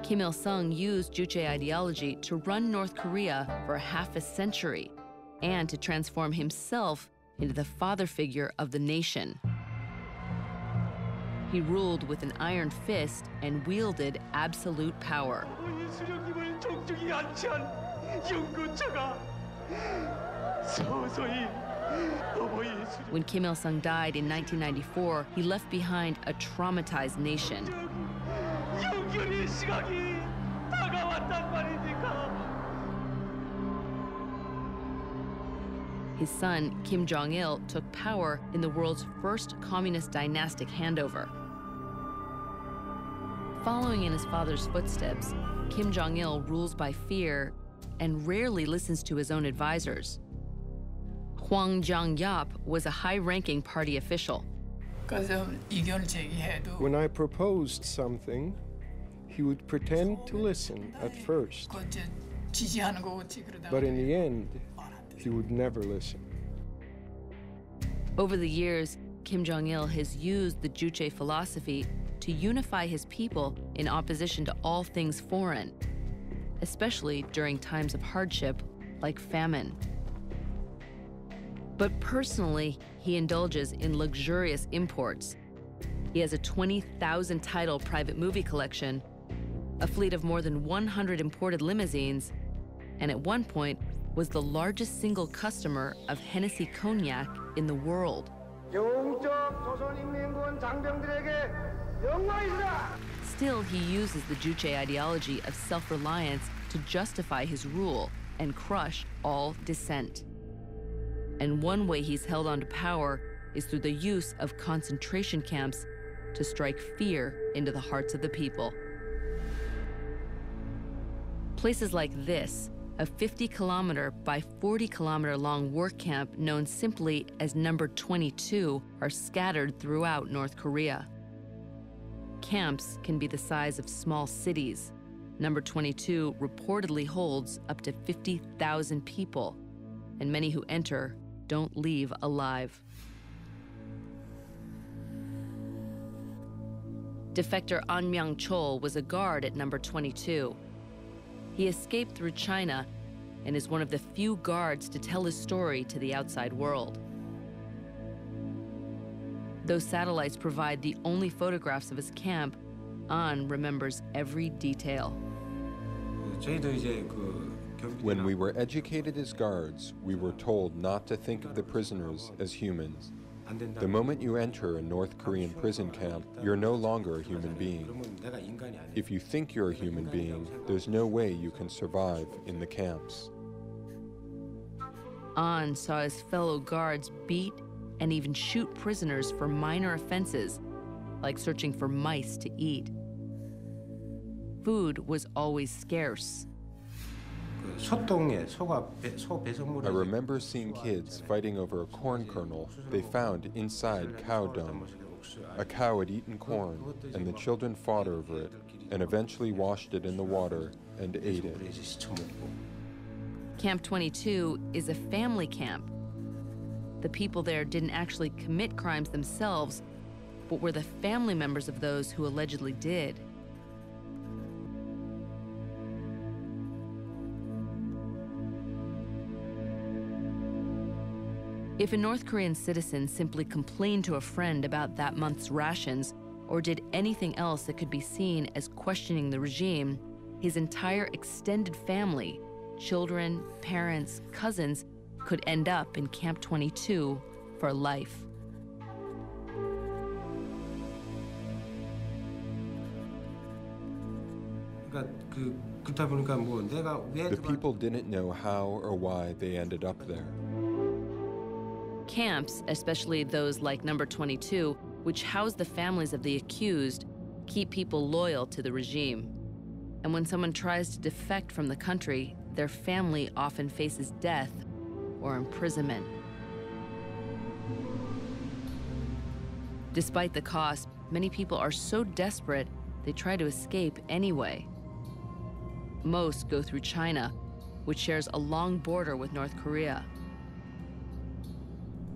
Kim Il-sung used Juche ideology to run North Korea for half a century and to transform himself into the father figure of the nation. He ruled with an iron fist and wielded absolute power. When Kim Il-sung died in 1994, he left behind a traumatized nation. His son, Kim Jong-il, took power in the world's first communist dynastic handover. Following in his father's footsteps, Kim Jong-il rules by fear and rarely listens to his own advisors. Hwang Jong-yap was a high-ranking party official. When I proposed something, he would pretend to listen at first, but in the end, he would never listen. Over the years, Kim Jong-il has used the Juche philosophy to unify his people in opposition to all things foreign, especially during times of hardship like famine. But personally, he indulges in luxurious imports. He has a 20,000 title private movie collection, a fleet of more than 100 imported limousines, and at one point was the largest single customer of Hennessy cognac in the world. Still, he uses the Juche ideology of self-reliance to justify his rule and crush all dissent. And one way he's held on to power is through the use of concentration camps to strike fear into the hearts of the people. Places like this, a 50-kilometer by 40-kilometer long work camp known simply as Number 22, are scattered throughout North Korea. Camps can be the size of small cities. Number 22 reportedly holds up to 50,000 people, and many who enter don't leave alive. Defector An Myung-chol was a guard at Number 22. He escaped through China and is one of the few guards to tell his story to the outside world. Though satellites provide the only photographs of his camp, An remembers every detail. When we were educated as guards, we were told not to think of the prisoners as humans. The moment you enter a North Korean prison camp, you're no longer a human being. If you think you're a human being, there's no way you can survive in the camps. An saw his fellow guards beat and even shoot prisoners for minor offenses, like searching for mice to eat. Food was always scarce. I remember seeing kids fighting over a corn kernel they found inside cow dung. A cow had eaten corn, and the children fought over it, and eventually washed it in the water and ate it. Camp 22 is a family camp. The people there didn't actually commit crimes themselves, but were the family members of those who allegedly did. If a North Korean citizen simply complained to a friend about that month's rations or did anything else that could be seen as questioning the regime, his entire extended family, children, parents, cousins, could end up in Camp 22 for life. The people didn't know how or why they ended up there. Camps, especially those like Number 22, which house the families of the accused, keep people loyal to the regime. And when someone tries to defect from the country, their family often faces death or imprisonment. Despite the cost, many people are so desperate they try to escape anyway. Most go through China, which shares a long border with North Korea.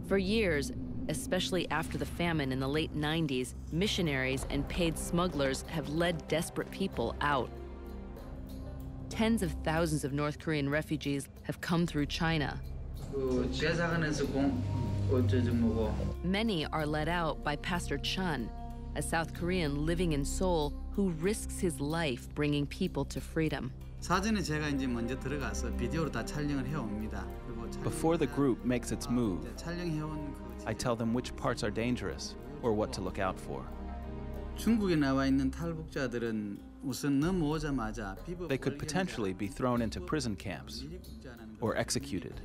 For years, especially after the famine in the late 90s, missionaries and paid smugglers have led desperate people out. Tens of thousands of North Korean refugees have come through China. Many are led out by Pastor Chun, a South Korean living in Seoul who risks his life bringing people to freedom. Before the group makes its move, I tell them which parts are dangerous or what to look out for. They could potentially be thrown into prison camps or executed.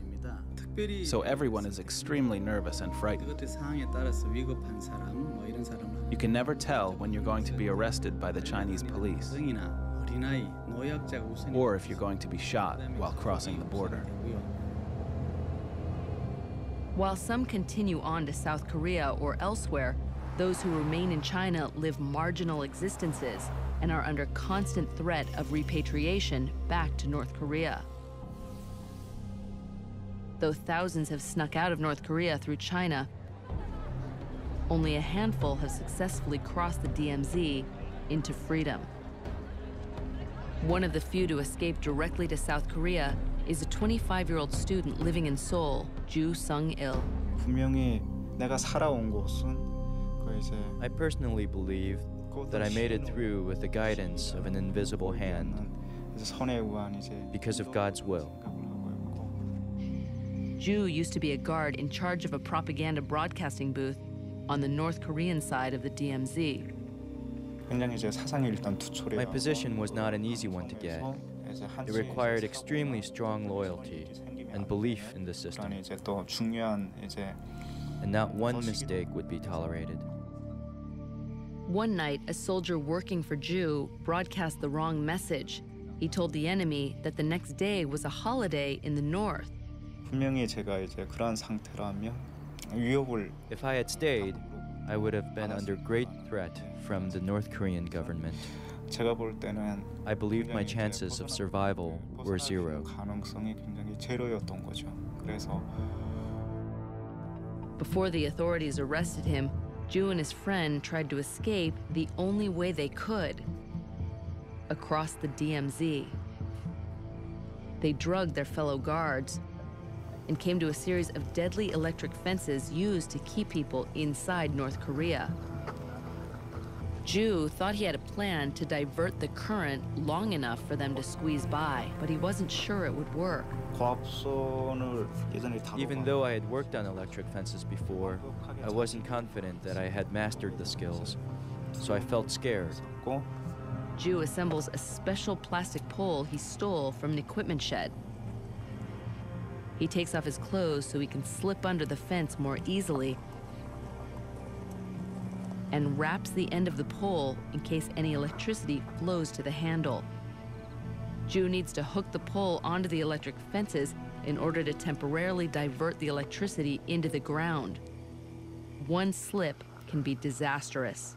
So everyone is extremely nervous and frightened. You can never tell when you're going to be arrested by the Chinese police or if you're going to be shot while crossing the border. While some continue on to South Korea or elsewhere, those who remain in China live marginal existences and are under constant threat of repatriation back to North Korea. Though thousands have snuck out of North Korea through China, only a handful have successfully crossed the DMZ into freedom. One of the few to escape directly to South Korea is a 25-year-old student living in Seoul, Ju Sung-il. I personally believe that I made it through with the guidance of an invisible hand because of God's will. Ju used to be a guard in charge of a propaganda broadcasting booth on the North Korean side of the DMZ. My position was not an easy one to get. It required extremely strong loyalty and belief in the system. And not one mistake would be tolerated. One night, a soldier working for Ju broadcast the wrong message. He told the enemy that the next day was a holiday in the north. If I had stayed, I would have been under great threat from the North Korean government. I believed my chances of survival were zero. Before the authorities arrested him, Ju and his friend tried to escape the only way they could, across the DMZ. They drugged their fellow guards and came to a series of deadly electric fences used to keep people inside North Korea. Ju thought he had a plan to divert the current long enough for them to squeeze by, but he wasn't sure it would work. Even though I had worked on electric fences before, I wasn't confident that I had mastered the skills, so I felt scared. Ju assembles a special plastic pole he stole from an equipment shed. He takes off his clothes so he can slip under the fence more easily and wraps the end of the pole in case any electricity flows to the handle. Ju needs to hook the pole onto the electric fences in order to temporarily divert the electricity into the ground. One slip can be disastrous.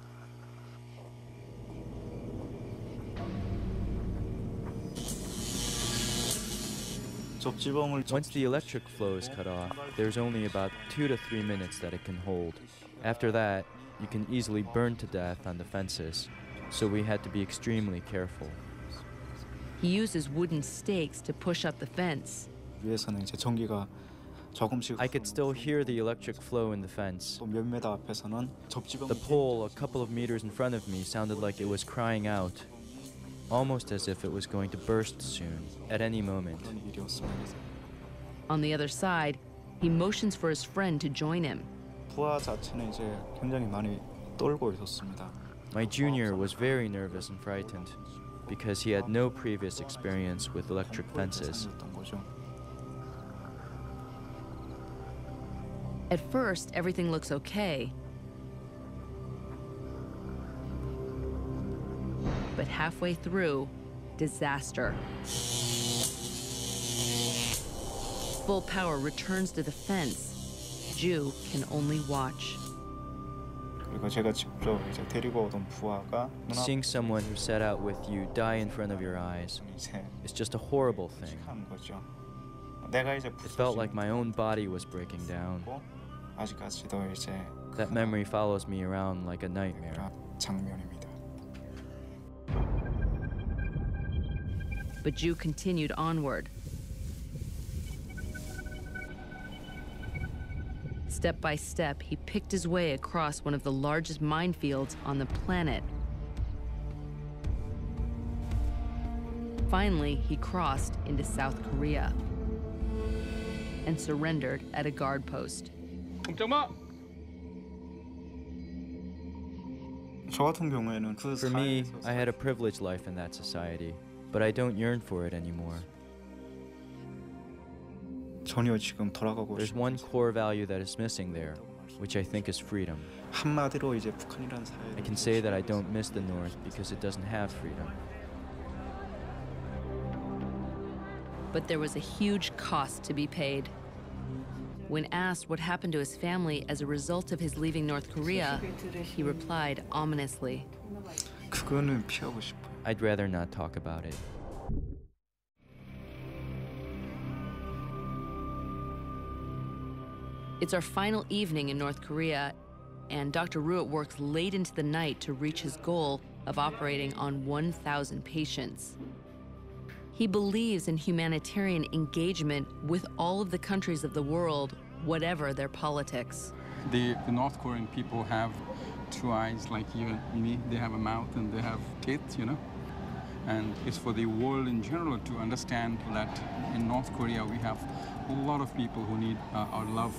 Once the electric flow is cut off, there's only about 2 to 3 minutes that it can hold. After that, you can easily burn to death on the fences, so we had to be extremely careful. He uses wooden stakes to push up the fence. I could still hear the electric flow in the fence. The pole a couple of meters in front of me sounded like it was crying out, almost as if it was going to burst soon, at any moment. On the other side, he motions for his friend to join him. My junior was very nervous and frightened because he had no previous experience with electric fences. At first, everything looks okay. But halfway through, disaster. Full power returns to the fence. Ju can only watch. Seeing someone who set out with you die in front of your eyes is just a horrible thing. It felt like my own body was breaking down. That memory follows me around like a nightmare. but Ju continued onward. Step by step, he picked his way across one of the largest minefields on the planet. Finally, he crossed into South Korea and surrendered at a guard post. For me, I had a privileged life in that society, but I don't yearn for it anymore. There's one core value that is missing there, which I think is freedom. I can say that I don't miss the North because it doesn't have freedom. But there was a huge cost to be paid. When asked what happened to his family as a result of his leaving North Korea, he replied ominously, I'd rather not talk about it. It's our final evening in North Korea, and Dr. Ruet works late into the night to reach his goal of operating on 1,000 patients. He believes in humanitarian engagement with all of the countries of the world, whatever their politics. The North Korean people have two eyes like you and me. They have a mouth and they have teeth, you know. And it's for the world in general to understand that in North Korea we have a lot of people who need our love.